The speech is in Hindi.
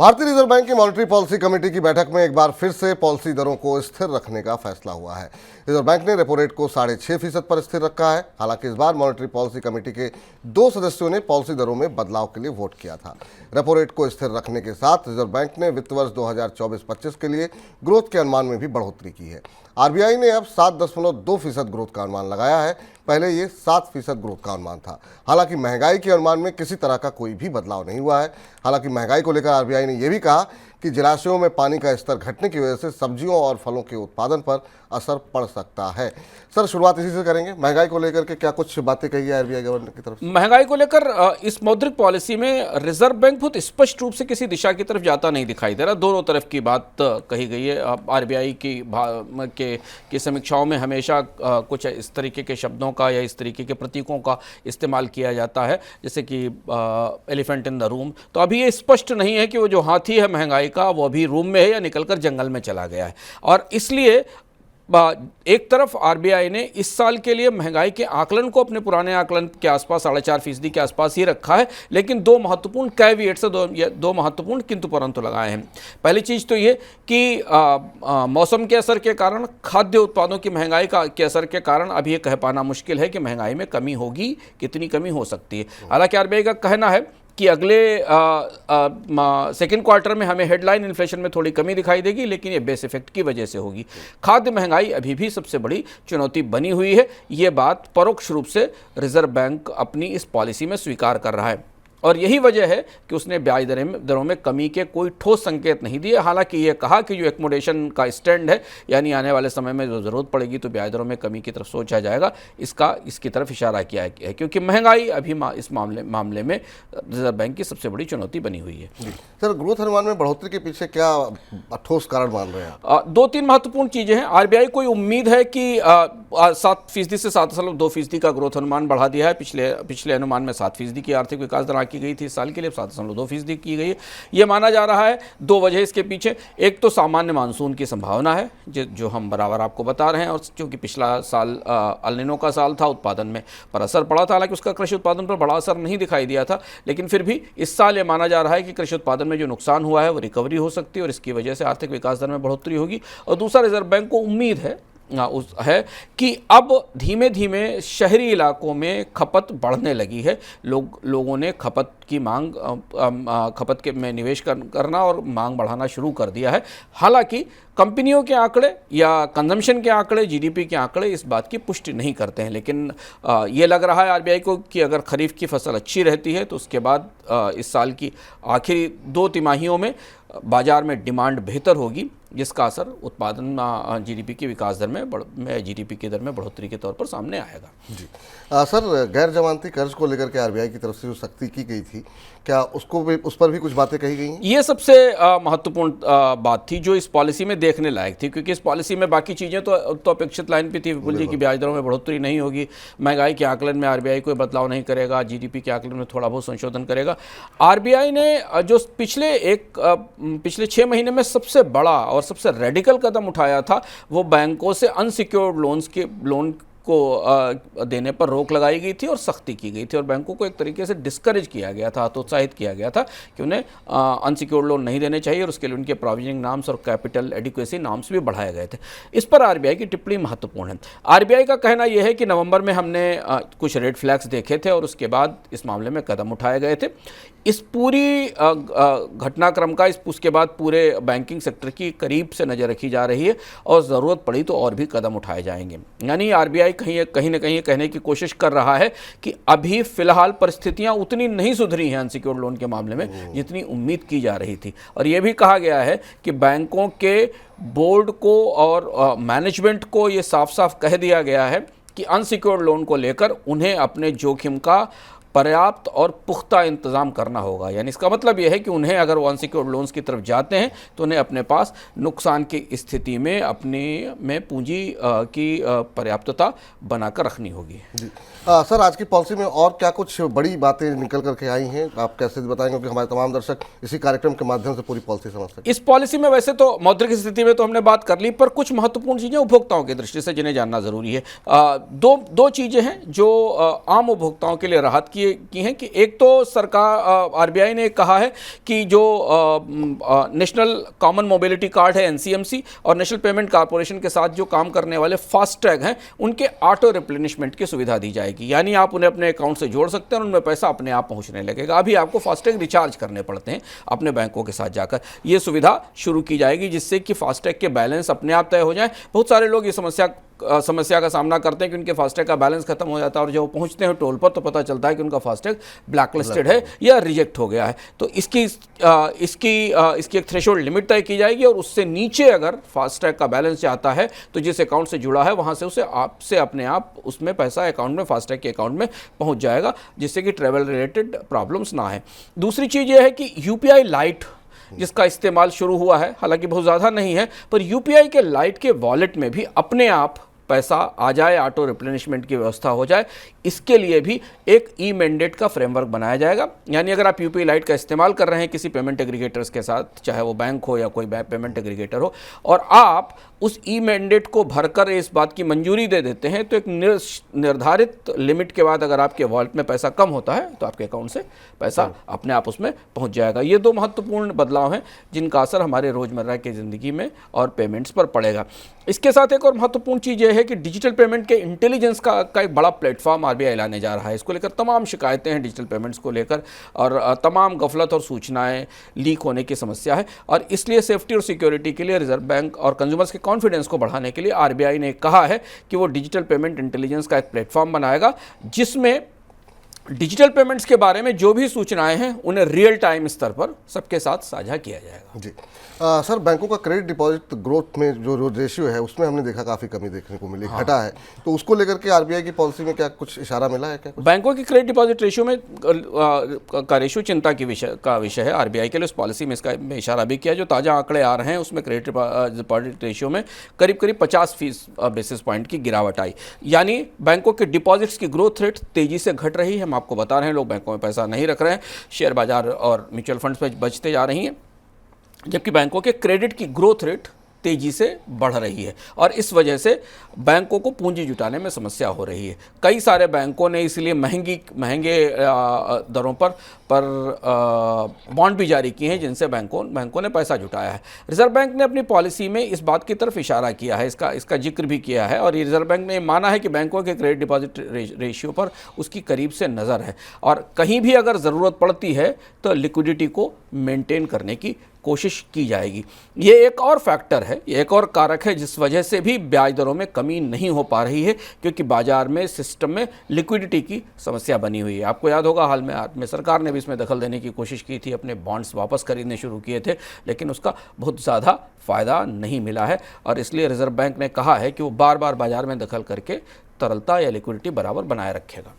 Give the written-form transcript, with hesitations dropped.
भारतीय रिजर्व बैंक की मॉनेटरी पॉलिसी कमेटी की बैठक में एक बार फिर से पॉलिसी दरों को स्थिर रखने का फैसला हुआ है। रिजर्व बैंक ने रेपो रेट को 6.5% पर स्थिर रखा है। हालांकि इस बार मॉनेटरी पॉलिसी कमेटी के 2 सदस्यों ने पॉलिसी दरों में बदलाव के लिए वोट किया था। रेपो रेट को स्थिर रखने के साथ रिजर्व बैंक ने वित्त वर्ष 2024-25 के लिए ग्रोथ के अनुमान में भी बढ़ोतरी की है। आरबीआई ने अब 7.2% ग्रोथ का अनुमान लगाया है। पहले ये 7% ग्रोथ का अनुमान था। हालांकि महंगाई के अनुमान में किसी तरह का कोई भी बदलाव नहीं हुआ है। हालांकि महंगाई को लेकर आरबीआई ने यह भी कहा कि जलाशयों में पानी का स्तर घटने की वजह से सब्जियों और फलों के उत्पादन पर असर पड़ सकता है। सर, शुरुआत इसी से करेंगे। महंगाई को लेकर के क्या कुछ बातें कही है आरबीआई गवर्नर की तरफ से? महंगाई को लेकर इस मौद्रिक पॉलिसी में रिजर्व बैंक बहुत स्पष्ट रूप से किसी दिशा की तरफ जाता नहीं दिखाई दे रहा। दोनों तरफ की बात कही गई है। आरबीआई की समीक्षाओं में हमेशा कुछ इस तरीके के शब्दों का या इस तरीके के प्रतीकों का इस्तेमाल किया जाता है, जैसे कि एलिफेंट इन द रूम। तो अभी ये स्पष्ट नहीं है कि वो जो हाथी है महंगाई का वो अभी रूम में है या निकलकर जंगल में चला गया है। और इसलिए एक तरफ आरबीआई ने इस साल के लिए महंगाई के आकलन को अपने पुराने आकलन के आसपास 4.5% के आसपास ही रखा है, लेकिन दो महत्वपूर्ण कैविएट से दो महत्वपूर्ण किंतु परंतु लगाए हैं। पहली चीज़ तो ये कि मौसम के असर के कारण, खाद्य उत्पादों की महंगाई के असर के कारण अभी ये कह पाना मुश्किल है कि महंगाई में कमी होगी, कितनी कमी हो सकती है। हालांकि आरबीआई का कहना है कि अगले सेकेंड क्वार्टर में हमें हेडलाइन इन्फ्लेशन में थोड़ी कमी दिखाई देगी, लेकिन ये बेस इफेक्ट की वजह से होगी। खाद्य महंगाई अभी भी सबसे बड़ी चुनौती बनी हुई है। ये बात परोक्ष रूप से रिजर्व बैंक अपनी इस पॉलिसी में स्वीकार कर रहा है और यही वजह है कि उसने ब्याज दरों में कमी के कोई ठोस संकेत नहीं दिए। हालांकि ये कहा कि जो एकोमोडेशन का स्टैंड है, यानी आने वाले समय में जो ज़रूरत पड़ेगी तो ब्याज दरों में कमी की तरफ सोचा जाएगा, इसकी तरफ इशारा किया है, क्योंकि महंगाई अभी इस मामले में रिजर्व बैंक की सबसे बड़ी चुनौती बनी हुई है। सर, ग्रोथ अनुमान में बढ़ोतरी के पीछे क्या ठोस कारण मान रहे हैं? 2-3 महत्वपूर्ण चीज़ें हैं। आरबीआई को उम्मीद है कि 7% से 7.2% का ग्रोथ अनुमान बढ़ा दिया है। पिछले अनुमान में 7% की आर्थिक विकास दर की गई थी इस साल के लिए, 7.2% की गई है। यह माना जा रहा है, 2 वजह इसके पीछे। एक तो सामान्य मानसून की संभावना है, जो हम बराबर आपको बता रहे हैं, और क्योंकि पिछला साल अल नीनो का साल था, उत्पादन में पर असर पड़ा था। हालांकि उसका कृषि उत्पादन पर बड़ा असर नहीं दिखाई दिया था, लेकिन फिर भी इस साल ये माना जा रहा है कि कृषि उत्पादन में जो नुकसान हुआ है वो रिकवरी हो सकती है और इसकी वजह से आर्थिक विकास दर में बढ़ोतरी होगी। और दूसरा, रिजर्व बैंक को उम्मीद है कि अब धीमे धीमे शहरी इलाकों में खपत बढ़ने लगी है। लोगों ने खपत की मांग, खपत के में निवेश करना और मांग बढ़ाना शुरू कर दिया है। हालांकि कंपनियों के आंकड़े या कंजम्पशन के आंकड़े, जीडीपी के आंकड़े इस बात की पुष्टि नहीं करते हैं, लेकिन ये लग रहा है आरबीआई को कि अगर खरीफ की फसल अच्छी रहती है तो उसके बाद इस साल की आखिरी 2 तिमाहियों में बाजार में डिमांड बेहतर होगी, जिसका असर उत्पादन जीडीपी की विकास दर में जीडीपी की दर में बढ़ोतरी के तौर पर सामने आएगा। जी सर, गैर जमानती कर्ज को लेकर के आरबीआई की तरफ से जो सख्ती की गई थी, क्या उस पर भी कुछ बातें कही गई हैं? ये सबसे महत्वपूर्ण बात थी जो इस पॉलिसी में देखने लायक थी, क्योंकि इस पॉलिसी में बाकी चीज़ें तो अपेक्षित लाइन पे थी। विपुल जी की ब्याज दरों में बढ़ोतरी नहीं होगी, महंगाई के आकलन में आरबीआई कोई बदलाव नहीं करेगा, जीडीपी के आकलन में थोड़ा बहुत संशोधन करेगा। आरबीआई ने जो पिछले 6 महीने में सबसे बड़ा और सबसे रेडिकल कदम उठाया था, वो बैंकों से अनसिक्योर्ड लोन को देने पर रोक लगाई गई थी और सख्ती की गई थी, और बैंकों को एक तरीके से डिस्करेज किया गया था, हतोत्साहित किया गया था कि उन्हें अनसिक्योर्ड लोन नहीं देने चाहिए, और उसके लिए उनके प्रोविजनिंग नॉर्म्स और कैपिटल एडिक्वेसी नॉर्म्स भी बढ़ाए गए थे। इस पर आरबीआई की टिप्पणी महत्वपूर्ण है। आरबीआई का कहना यह है कि नवंबर में हमने कुछ रेड फ्लैग्स देखे थे और उसके बाद इस मामले में कदम उठाए गए थे। इस पूरी घटनाक्रम का उसके बाद पूरे बैंकिंग सेक्टर की करीब से नज़र रखी जा रही है और ज़रूरत पड़ी तो और भी कदम उठाए जाएंगे। यानी आरबीआई कहीं ना कहीं कहने की कोशिश कर रहा है कि अभी फिलहाल परिस्थितियां उतनी नहीं सुधरी हैं अनसिक्योर्ड लोन के मामले में जितनी उम्मीद की जा रही थी। और यह भी कहा गया है कि बैंकों के बोर्ड को और मैनेजमेंट को ये साफ साफ कह दिया गया है कि अनसिक्योर्ड लोन को लेकर उन्हें अपने जोखिम का पर्याप्त और पुख्ता इंतज़ाम करना होगा। यानी इसका मतलब यह है कि उन्हें, अगर वो अनसिक्योर्ड लोन्स की तरफ जाते हैं तो उन्हें अपने पास नुकसान की स्थिति में अपने में पूंजी की पर्याप्तता बनाकर रखनी होगी। जी सर, आज की पॉलिसी में और क्या कुछ बड़ी बातें निकल करके आई हैं, आप कैसे बताएंगे कि हमारे तमाम दर्शक इसी कार्यक्रम के माध्यम से पूरी पॉलिसी समझ सकें? इस पॉलिसी में वैसे तो मौद्रिक स्थिति में तो हमने बात कर ली, पर कुछ महत्वपूर्ण चीज़ें उपभोक्ताओं की दृष्टि से जिन्हें जानना जरूरी है। दो चीज़ें हैं जो आम उपभोक्ताओं के लिए राहत की की हैं कि एक तो सरकार आरबीआई ने कहा है कि जो नेशनल कॉमन मोबिलिटी कार्ड है एनसीएमसी और नेशनल पेमेंट कॉर्पोरेशन के साथ जो काम करने वाले फास्टैग हैं उनके ऑटो रिप्लेनिशमेंट की सुविधा दी जाएगी। यानी आप उन्हें अपने अकाउंट से जोड़ सकते हैं और उनमें पैसा अपने आप पहुंचने लगेगा। अभी आपको फास्टैग रिचार्ज करने पड़ते हैं अपने बैंकों के साथ जाकर, ये सुविधा शुरू की जाएगी जिससे कि फास्टैग के बैलेंस अपने आप तय हो जाए। बहुत सारे लोग ये समस्या का सामना करते हैं कि उनके फास्टैग का बैलेंस खत्म हो जाता है और जब वो पहुंचते हैं टोल पर तो पता चलता है कि उनका फास्टैग ब्लैकलिस्टेड है या रिजेक्ट हो गया है। तो इसकी एक थ्रेशोल्ड लिमिट तय की जाएगी और उससे नीचे अगर फास्टैग का बैलेंस जाता है तो जिस अकाउंट से जुड़ा है वहां से उसे आपसे अपने आप उसमें पैसा अकाउंट में फास्टैग के अकाउंट में पहुंच जाएगा, जिससे कि ट्रैवल रिलेटेड प्रॉब्लम्स ना है। दूसरी चीज़ यह है कि यूपीआई लाइट जिसका इस्तेमाल शुरू हुआ है, हालांकि बहुत ज़्यादा नहीं है, पर यूपीआई के लाइट के वॉलेट में भी अपने आप पैसा आ जाए, ऑटो रिप्लेनिशमेंट की व्यवस्था हो जाए, इसके लिए भी एक ई मैंडेट का फ्रेमवर्क बनाया जाएगा। यानी अगर आप यूपीआई लाइट का इस्तेमाल कर रहे हैं किसी पेमेंट एग्रीगेटर्स के साथ, चाहे वो बैंक हो या कोई पेमेंट एग्रीगेटर हो, और आप उस ई मैंडेट को भरकर इस बात की मंजूरी दे देते हैं तो एक निर्धारित लिमिट के बाद अगर आपके वॉलेट में पैसा कम होता है तो आपके अकाउंट से पैसा अपने आप उसमें पहुंच जाएगा। ये दो महत्वपूर्ण बदलाव हैं जिनका असर हमारे रोज़मर्रा की ज़िंदगी में और पेमेंट्स पर पड़ेगा। इसके साथ एक और महत्वपूर्ण चीज़ यह है कि डिजिटल पेमेंट के इंटेलिजेंस का एक बड़ा प्लेटफॉर्म आरबीआई लाने जा रहा है। इसको लेकर तमाम शिकायतें हैं डिजिटल पेमेंट्स को लेकर और तमाम गफलत और सूचनाएं लीक होने की समस्या है, और इसलिए सेफ्टी और सिक्योरिटी के लिए रिजर्व बैंक और कंज्यूमर्स के कॉन्फिडेंस को बढ़ाने के लिए आरबीआई ने कहा है कि वो डिजिटल पेमेंट इंटेलिजेंस का एक प्लेटफॉर्म बनाएगा जिसमें डिजिटल पेमेंट्स के बारे में जो भी सूचनाएं हैं उन्हें रियल टाइम स्तर पर सबके साथ साझा किया जाएगा। जी सर, बैंकों का क्रेडिट डिपॉजिट ग्रोथ में जो रेशियो है उसमें हमने देखा काफ़ी कमी देखने को मिली, घटा है, तो उसको लेकर के आरबीआई की पॉलिसी में क्या कुछ इशारा मिला है क्या? बैंकों की क्रेडिट डिपॉजिट रेशियो में का रेशियो चिंता की विषय है आरबीआई के लिए। उस पॉलिसी में इसका इशारा भी किया। जो ताज़ा आंकड़े आ रहे हैं उसमें क्रेडिट डिपॉजिट रेशियो में करीब 50 बेसिस पॉइंट की गिरावट आई। यानी बैंकों के डिपॉजिट्स की ग्रोथ रेट तेज़ी से घट रही है। हम आपको बता रहे हैं लोग बैंकों में पैसा नहीं रख रहे हैं, शेयर बाजार और म्यूचुअल फंड्स में बचते जा रही हैं, जबकि बैंकों के क्रेडिट की ग्रोथ रेट तेज़ी से बढ़ रही है और इस वजह से बैंकों को पूंजी जुटाने में समस्या हो रही है। कई सारे बैंकों ने इसलिए महंगे दरों पर बॉन्ड भी जारी किए हैं जिनसे बैंकों ने पैसा जुटाया है। रिजर्व बैंक ने अपनी पॉलिसी में इस बात की तरफ इशारा किया है, इसका जिक्र भी किया है, और रिजर्व बैंक ने माना है कि बैंकों के क्रेडिट डिपॉजिट रेशियो पर उसकी करीब से नज़र है और कहीं भी अगर ज़रूरत पड़ती है तो लिक्विडिटी को मेंटेन करने की कोशिश की जाएगी। ये एक और फैक्टर है, ये एक और कारक है जिस वजह से भी ब्याज दरों में कमी नहीं हो पा रही है, क्योंकि बाजार में सिस्टम में लिक्विडिटी की समस्या बनी हुई है। आपको याद होगा हाल में सरकार ने भी इसमें दखल देने की कोशिश की थी, अपने बॉन्ड्स वापस खरीदने शुरू किए थे, लेकिन उसका बहुत ज़्यादा फ़ायदा नहीं मिला है और इसलिए रिजर्व बैंक ने कहा है कि वो बार बार बाजार में दखल करके तरलता या लिक्विडिटी बराबर बनाए रखेगा।